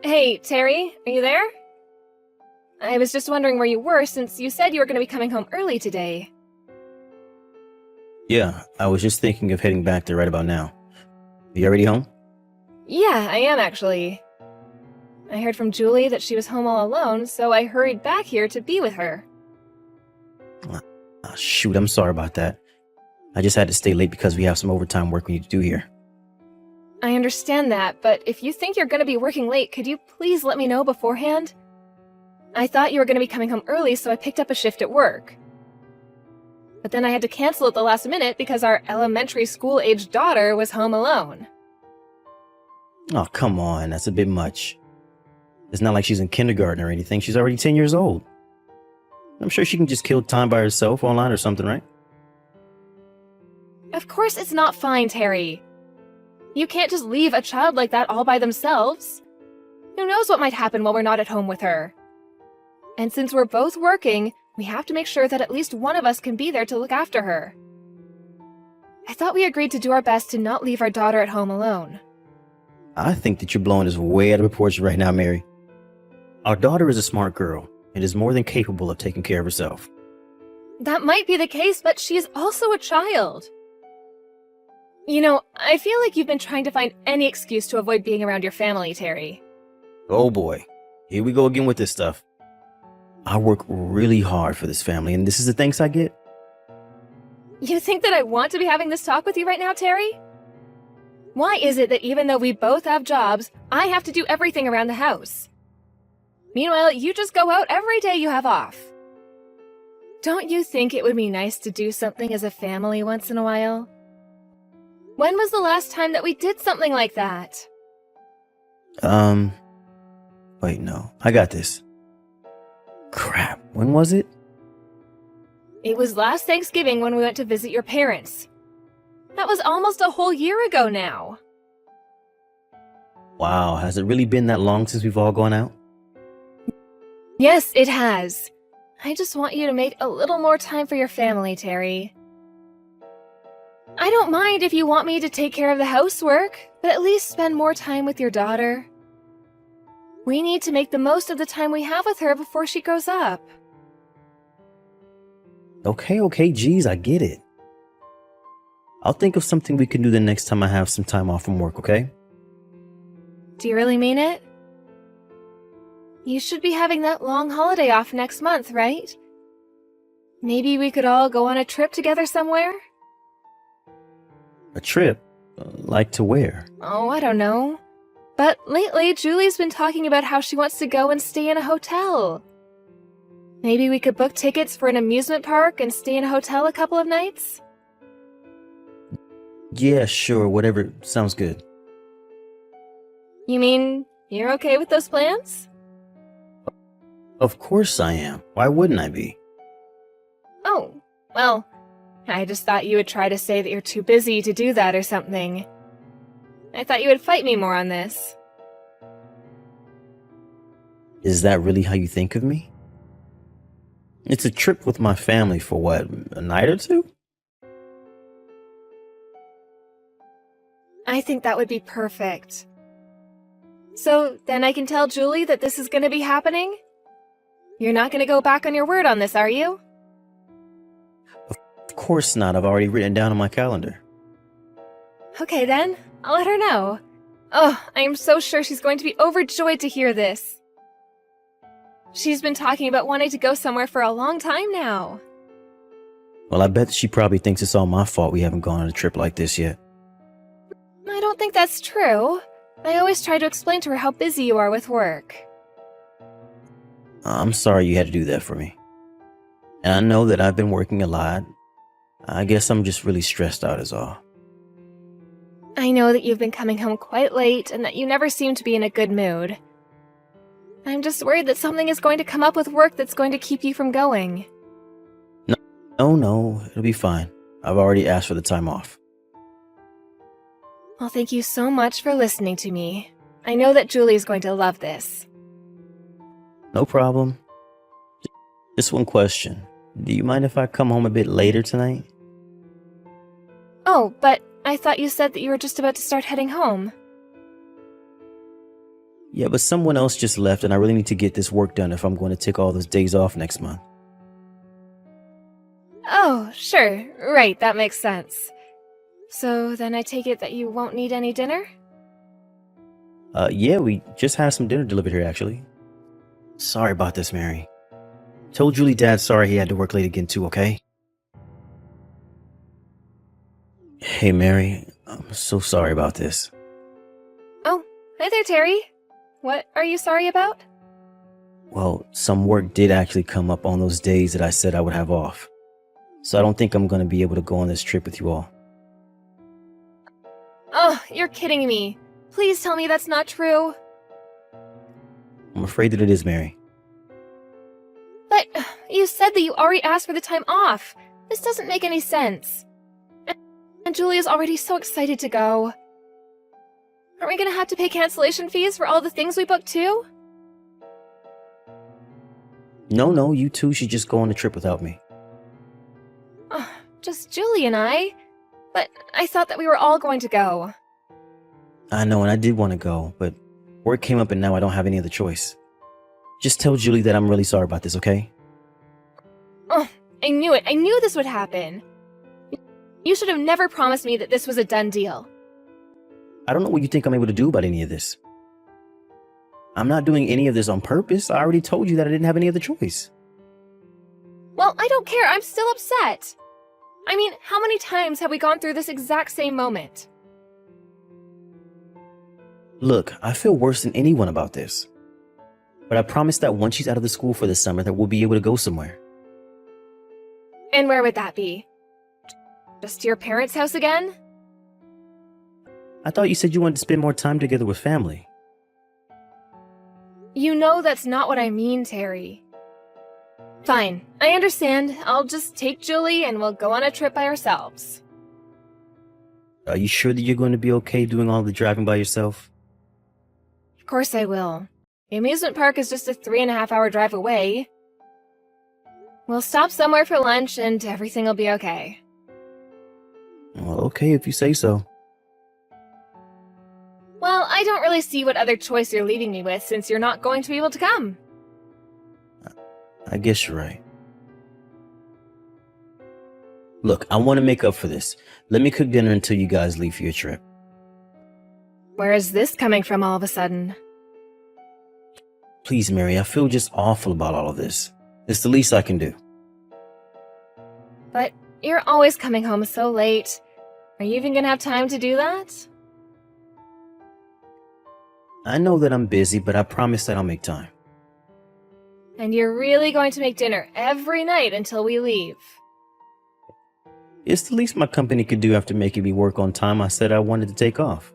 Hey, Terry, are you there? I was just wondering where you were since you said you were going to be coming home early today. Yeah, I was just thinking of heading back there right about now. You already home? Yeah, I am actually. I heard from Julie that she was home all alone, so I hurried back here to be with her. Shoot, I'm sorry about that. I just had to stay late because we have some overtime work we need to do here. I understand that, but if you think you're going to be working late, could you please let me know beforehand? I thought you were going to be coming home early, so I picked up a shift at work. But then I had to cancel at the last minute because our elementary school-aged daughter was home alone. Oh, come on, that's a bit much. It's not like she's in kindergarten or anything. She's already 10 years old. I'm sure she can just kill time by herself online or something, right? Of course it's not fine, Terry. You can't just leave a child like that all by themselves. Who knows what might happen while we're not at home with her? And since we're both working, we have to make sure that at least one of us can be there to look after her. I thought we agreed to do our best to not leave our daughter at home alone. I think that you're blowing this way out of proportion right now, Mary. Our daughter is a smart girl and is more than capable of taking care of herself. That might be the case, but she is also a child. You know, I feel like you've been trying to find any excuse to avoid being around your family, Terry. Oh boy, here we go again with this stuff. I work really hard for this family, and this is the thanks I get? You think that I want to be having this talk with you right now, Terry? Why is it that even though we both have jobs, I have to do everything around the house? Meanwhile, you just go out every day you have off. Don't you think it would be nice to do something as a family once in a while? When was the last time that we did something like that? Wait, no, I got this. Crap, when was it? It was last Thanksgiving when we went to visit your parents. That was almost a whole year ago now. Wow, has it really been that long since we've all gone out? Yes, it has. I just want you to make a little more time for your family, Terry. I don't mind if you want me to take care of the housework, but at least spend more time with your daughter. We need to make the most of the time we have with her before she grows up. Okay, geez, I get it. I'll think of something we can do the next time I have some time off from work, okay? Do you really mean it? You should be having that long holiday off next month, right? Maybe we could all go on a trip together somewhere? A trip? Like to where? Oh, I don't know. But lately, Julie's been talking about how she wants to go and stay in a hotel. Maybe we could book tickets for an amusement park and stay in a hotel a couple of nights? Yeah, sure, whatever. Sounds good. You mean you're okay with those plans? Of course I am. Why wouldn't I be? Oh, well, I just thought you would try to say that you're too busy to do that or something. I thought you would fight me more on this. Is that really how you think of me? It's a trip with my family for what, a night or two? I think that would be perfect. So then I can tell Julie that this is going to be happening? You're not going to go back on your word on this, are you? Of course not. I've already written down on my calendar. Okay then, I'll let her know. Oh, I am so sure she's going to be overjoyed to hear this. She's been talking about wanting to go somewhere for a long time now. Well, I bet she probably thinks it's all my fault we haven't gone on a trip like this yet. I don't think that's true. I always try to explain to her how busy you are with work. I'm sorry you had to do that for me. And I know that I've been working a lot. I guess I'm just really stressed out is all. I know that you've been coming home quite late and that you never seem to be in a good mood. I'm just worried that something is going to come up with work that's going to keep you from going. No, it'll be fine. I've already asked for the time off. Well, thank you so much for listening to me. I know that Julie's going to love this. No problem. Just one question. Do you mind if I come home a bit later tonight? Oh, but I thought you said that you were just about to start heading home. Yeah, but someone else just left and I really need to get this work done if I'm going to take all those days off next month. Oh, sure. Right, that makes sense. So then I take it that you won't need any dinner? Yeah, we just had some dinner delivered here, actually. Sorry about this, Mary. Told Julie Dad's sorry he had to work late again, too, okay? Hey, Mary, I'm so sorry about this. Oh, hi there, Terry. What are you sorry about? Well, some work did actually come up on those days that I said I would have off. So I don't think I'm going to be able to go on this trip with you all. Oh, you're kidding me. Please tell me that's not true. I'm afraid that it is, Mary. But you said that you already asked for the time off. This doesn't make any sense. And Julia's already so excited to go. Aren't we gonna have to pay cancellation fees for all the things we booked too? No, you two should just go on the trip without me. Just Julie and I. But I thought that we were all going to go. I know, and I did want to go, but work came up and now I don't have any other choice. Just tell Julie that I'm really sorry about this, okay? Oh, I knew it. I knew this would happen. You should have never promised me that this was a done deal. I don't know what you think I'm able to do about any of this. I'm not doing any of this on purpose. I already told you that I didn't have any other choice. Well, I don't care. I'm still upset. I mean, how many times have we gone through this exact same moment? Look, I feel worse than anyone about this. But I promise that once she's out of the school for the summer that we'll be able to go somewhere. And where would that be? Just to your parents' house again? I thought you said you wanted to spend more time together with family. You know that's not what I mean, Terry. Fine, I understand. I'll just take Julie and we'll go on a trip by ourselves. Are you sure that you're going to be okay doing all the driving by yourself? Of course I will. The amusement park is just a 3.5-hour drive away. We'll stop somewhere for lunch and everything will be okay. Well, okay if you say so. Well, I don't really see what other choice you're leaving me with since you're not going to be able to come. I guess you're right. Look, I want to make up for this. Let me cook dinner until you guys leave for your trip. Where is this coming from all of a sudden? Please, Mary, I feel just awful about all of this. It's the least I can do. But you're always coming home so late. Are you even gonna have time to do that? I know that I'm busy, but I promise that I'll make time. And you're really going to make dinner every night until we leave? It's the least my company could do after making me work on time I said I wanted to take off.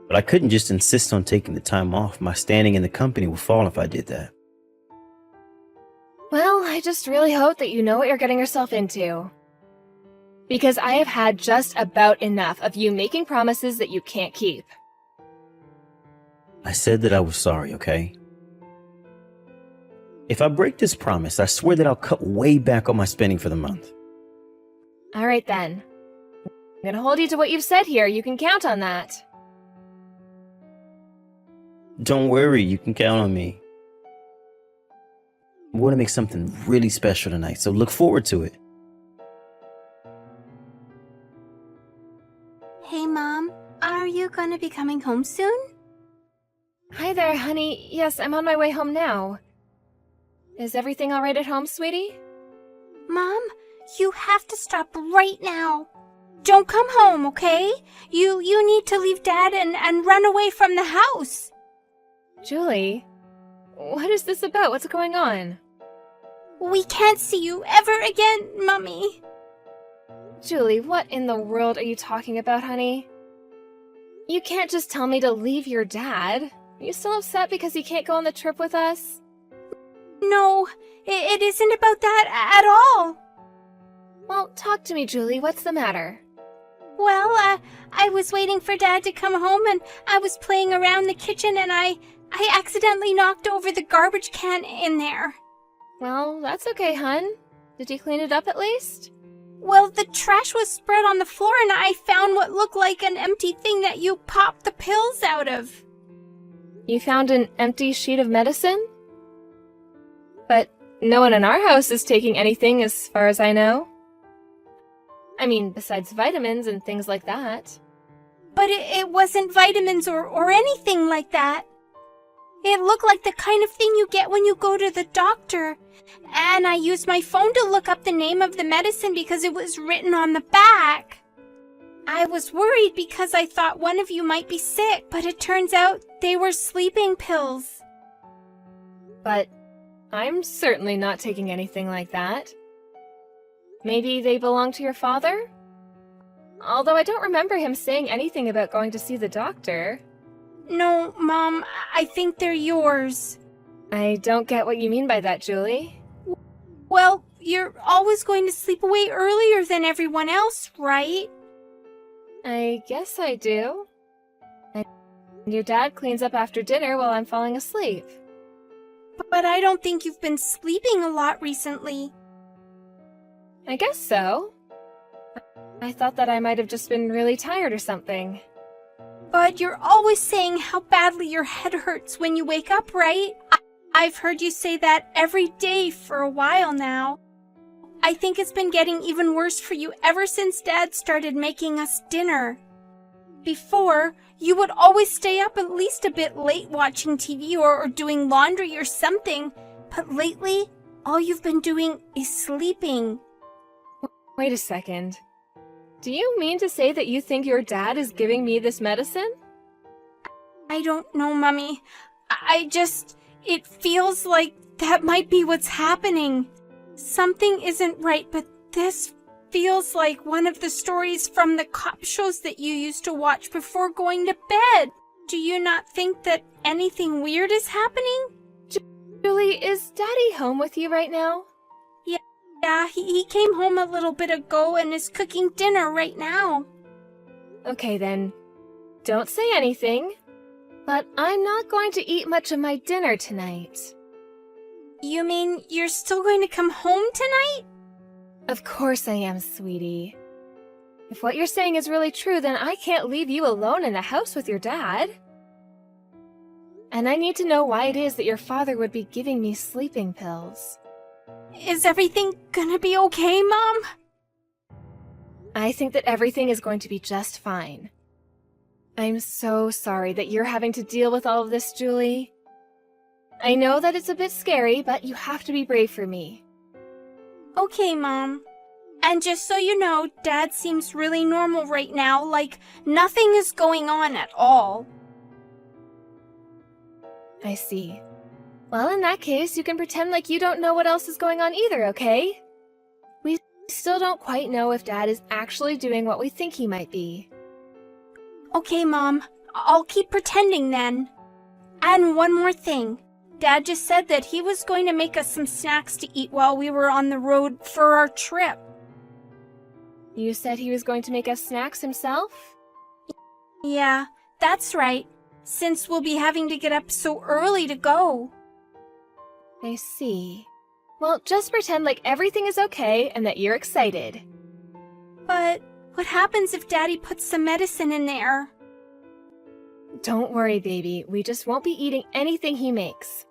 But I couldn't just insist on taking the time off. My standing in the company would fall if I did that. Well, I just really hope that you know what you're getting yourself into. Because I have had just about enough of you making promises that you can't keep. I said that I was sorry, okay? If I break this promise, I swear that I'll cut way back on my spending for the month. All right then. I'm gonna hold you to what you've said here. You can count on that. Don't worry, you can count on me. I want to make something really special tonight, so look forward to it. Hey, Mom, are you gonna be coming home soon? Hi there, honey. Yes, I'm on my way home now. Is everything all right at home, sweetie? Mom, you have to stop right now. Don't come home, okay? You need to leave Dad and run away from the house. Julie, what is this about? What's going on? We can't see you ever again, Mummy. Julie, what in the world are you talking about, honey? You can't just tell me to leave your dad. Are you still upset because he can't go on the trip with us? No, it isn't about that at all. Well, talk to me, Julie. What's the matter? Well, I was waiting for Dad to come home and I was playing around the kitchen and I accidentally knocked over the garbage can in there. Well, that's okay, hun. Did you clean it up at least? Well, the trash was spread on the floor and I found what looked like an empty thing that you popped the pills out of. You found an empty sheet of medicine? But no one in our house is taking anything as far as I know. I mean, besides vitamins and things like that. But it wasn't vitamins or anything like that. It looked like the kind of thing you get when you go to the doctor. And I used my phone to look up the name of the medicine because it was written on the back. I was worried because I thought one of you might be sick, but it turns out they were sleeping pills. But I'm certainly not taking anything like that. Maybe they belong to your father? Although I don't remember him saying anything about going to see the doctor. No, Mom, I think they're yours. I don't get what you mean by that, Julie. Well, you're always going to sleep away earlier than everyone else, right? I guess I do. And your dad cleans up after dinner while I'm falling asleep. But I don't think you've been sleeping a lot recently. I guess so. I thought that I might have just been really tired or something. But you're always saying how badly your head hurts when you wake up, right? I've heard you say that every day for a while now. I think it's been getting even worse for you ever since Dad started making us dinner. Before, you would always stay up at least a bit late watching TV or doing laundry or something. But lately, all you've been doing is sleeping. Wait a second. Do you mean to say that you think your dad is giving me this medicine? I don't know, Mummy. It feels like that might be what's happening. Something isn't right, but this feels like one of the stories from the cop shows that you used to watch before going to bed. Do you not think that anything weird is happening? Julie, is Daddy home with you right now? Yeah, he came home a little bit ago and is cooking dinner right now. Okay then. Don't say anything. But I'm not going to eat much of my dinner tonight. You mean you're still going to come home tonight? Of course I am, sweetie. If what you're saying is really true, then I can't leave you alone in the house with your dad. And I need to know why it is that your father would be giving me sleeping pills. Is everything gonna be okay, Mom? I think that everything is going to be just fine. I'm so sorry that you're having to deal with all of this, Julie. I know that it's a bit scary, but you have to be brave for me. Okay, Mom. And just so you know, Dad seems really normal right now, like nothing is going on at all. I see. Well, in that case, you can pretend like you don't know what else is going on either, okay? We still don't quite know if Dad is actually doing what we think he might be. Okay, Mom. I'll keep pretending then. And one more thing. Dad just said that he was going to make us some snacks to eat while we were on the road for our trip. You said he was going to make us snacks himself? Yeah, that's right. Since we'll be having to get up so early to go. I see. Well, just pretend like everything is okay and that you're excited. But what happens if Daddy puts some medicine in there? Don't worry, baby. We just won't be eating anything he makes.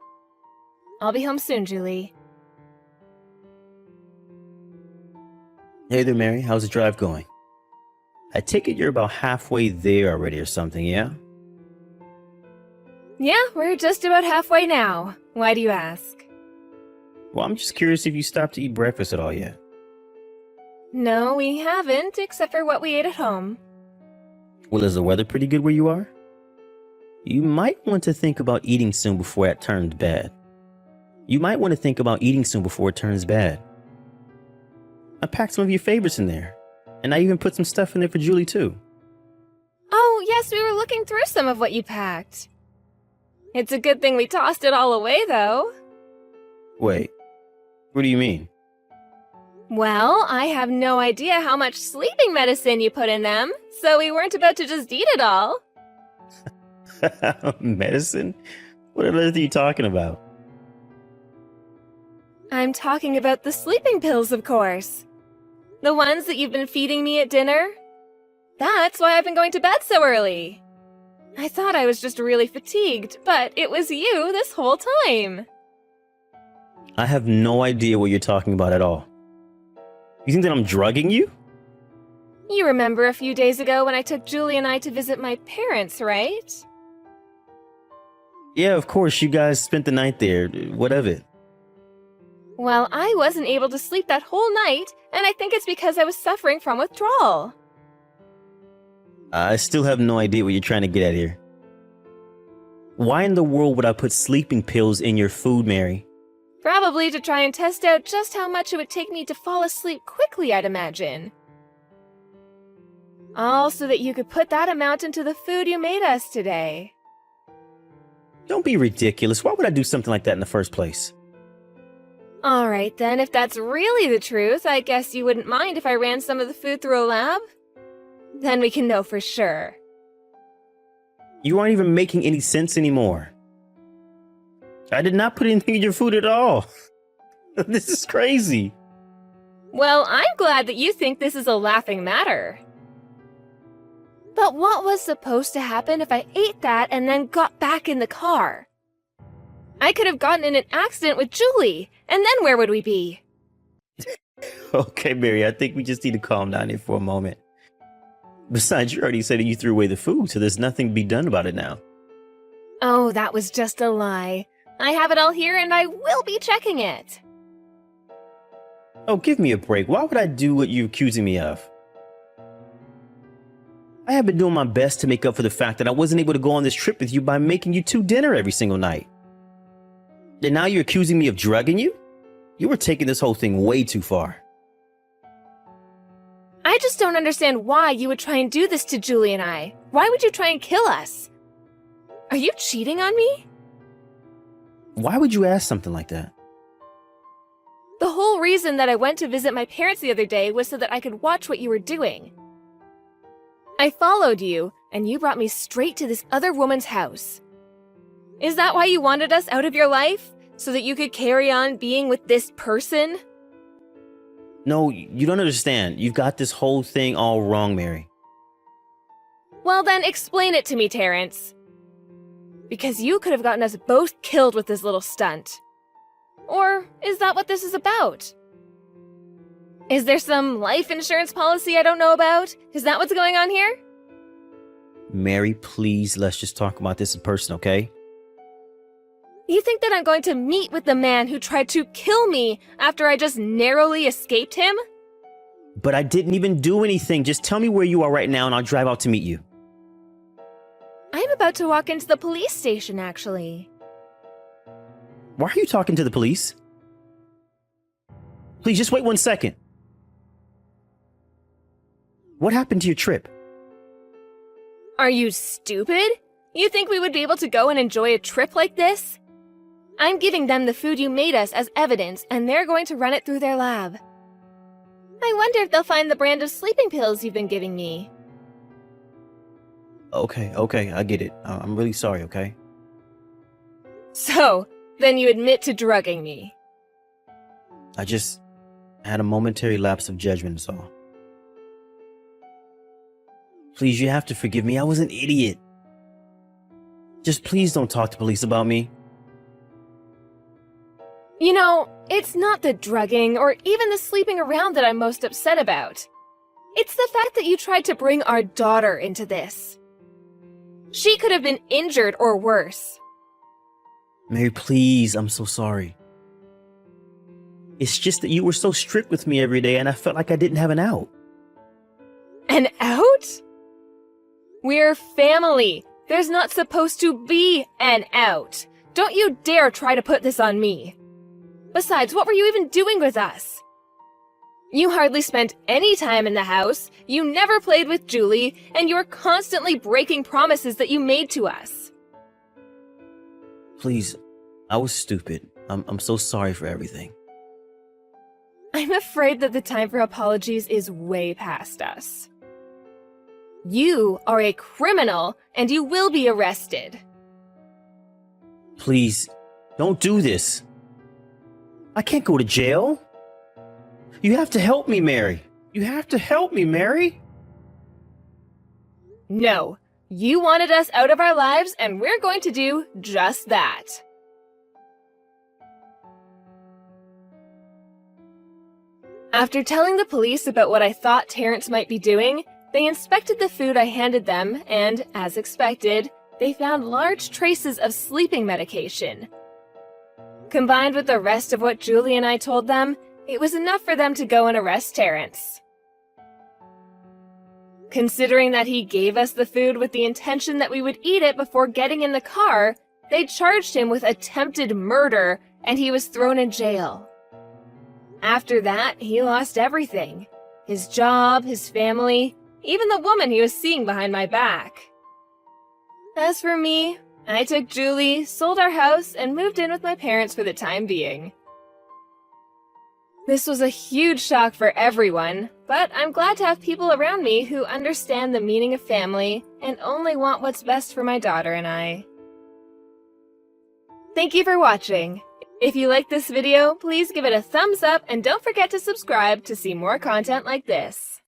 I'll be home soon, Julie. Hey there, Mary. How's the drive going? I take it you're about halfway there already or something, yeah? Yeah, we're just about halfway now. Why do you ask? Well, I'm just curious if you stopped to eat breakfast at all yet. No, we haven't, except for what we ate at home. Well, is the weather pretty good where you are? You might want to think about eating soon before it turns bad. I packed some of your favorites in there. And I even put some stuff in there for Julie, too. Oh, yes, we were looking through some of what you packed. It's a good thing we tossed it all away, though. Wait, what do you mean? Well, I have no idea how much sleeping medicine you put in them, so we weren't about to just eat it all. Medicine? What on earth are you talking about? I'm talking about the sleeping pills, of course. The ones that you've been feeding me at dinner. That's why I've been going to bed so early. I thought I was just really fatigued, but it was you this whole time. I have no idea what you're talking about at all. You think that I'm drugging you? You remember a few days ago when I took Julie and I to visit my parents, right? Yeah, of course, you guys spent the night there. What of it? Well, I wasn't able to sleep that whole night, and I think it's because I was suffering from withdrawal. I still have no idea what you're trying to get at here. Why in the world would I put sleeping pills in your food, Mary? Probably to try and test out just how much it would take me to fall asleep quickly, I'd imagine. All so that you could put that amount into the food you made us today. Don't be ridiculous. Why would I do something like that in the first place? Alright then, if that's really the truth, I guess you wouldn't mind if I ran some of the food through a lab? Then we can know for sure. You aren't even making any sense anymore. I did not put anything in your food at all. This is crazy. Well, I'm glad that you think this is a laughing matter. But what was supposed to happen if I ate that and then got back in the car? I could have gotten in an accident with Julie, and then where would we be? Okay, Mary, I think we just need to calm down here for a moment. Besides, you already said that you threw away the food, so there's nothing to be done about it now. Oh, that was just a lie. I have it all here and I will be checking it. Oh, give me a break. Why would I do what you're accusing me of? I have been doing my best to make up for the fact that I wasn't able to go on this trip with you by making you two dinner every single night. And now you're accusing me of drugging you? You were taking this whole thing way too far. I just don't understand why you would try and do this to Julie and I. Why would you try and kill us? Are you cheating on me? Why would you ask something like that? The whole reason that I went to visit my parents the other day was so that I could watch what you were doing. I followed you, and you brought me straight to this other woman's house. Is that why you wanted us out of your life? So that you could carry on being with this person? No, you don't understand. You've got this whole thing all wrong, Mary. Well then, explain it to me, Terrence. Because you could have gotten us both killed with this little stunt. Or is that what this is about? Is there some life insurance policy I don't know about? Is that what's going on here? Mary, please, let's just talk about this in person, okay? You think that I'm going to meet with the man who tried to kill me after I just narrowly escaped him? But I didn't even do anything. Just tell me where you are right now and I'll drive out to meet you. I'm about to walk into the police station, actually. Why are you talking to the police? Please, just wait 1 second. What happened to your trip? Are you stupid? You think we would be able to go and enjoy a trip like this? I'm giving them the food you made us as evidence, and they're going to run it through their lab. I wonder if they'll find the brand of sleeping pills you've been giving me. Okay, I get it. I'm really sorry, okay? So, then you admit to drugging me. I just had a momentary lapse of judgment, is all. Please, you have to forgive me. I was an idiot. Just please don't talk to police about me. You know, it's not the drugging or even the sleeping around that I'm most upset about. It's the fact that you tried to bring our daughter into this. She could have been injured or worse. Mary, please, I'm so sorry. It's just that you were so strict with me every day and I felt like I didn't have an out. An out? We're family. There's not supposed to be an out. Don't you dare try to put this on me. Besides, what were you even doing with us? You hardly spent any time in the house, you never played with Julie, and you're constantly breaking promises that you made to us. Please, I was stupid. I'm so sorry for everything. I'm afraid that the time for apologies is way past us. You are a criminal, and you will be arrested. Please, don't do this. I can't go to jail. You have to help me, Mary. You have to help me, Mary. No, You wanted us out of our lives, and we're going to do just that. After telling the police about what I thought Terrence might be doing, they inspected the food I handed them, and, as expected, they found large traces of sleeping medication. Combined with the rest of what Julie and I told them, it was enough for them to go and arrest Terrence. Considering that he gave us the food with the intention that we would eat it before getting in the car, they charged him with attempted murder, and he was thrown in jail. After that, he lost everything. His job, his family, even the woman he was seeing behind my back. As for me, I took Julie, sold our house, and moved in with my parents for the time being. This was a huge shock for everyone, but I'm glad to have people around me who understand the meaning of family and only want what's best for my daughter and I. Thank you for watching. If you liked this video, please give it a thumbs up and don't forget to subscribe to see more content like this.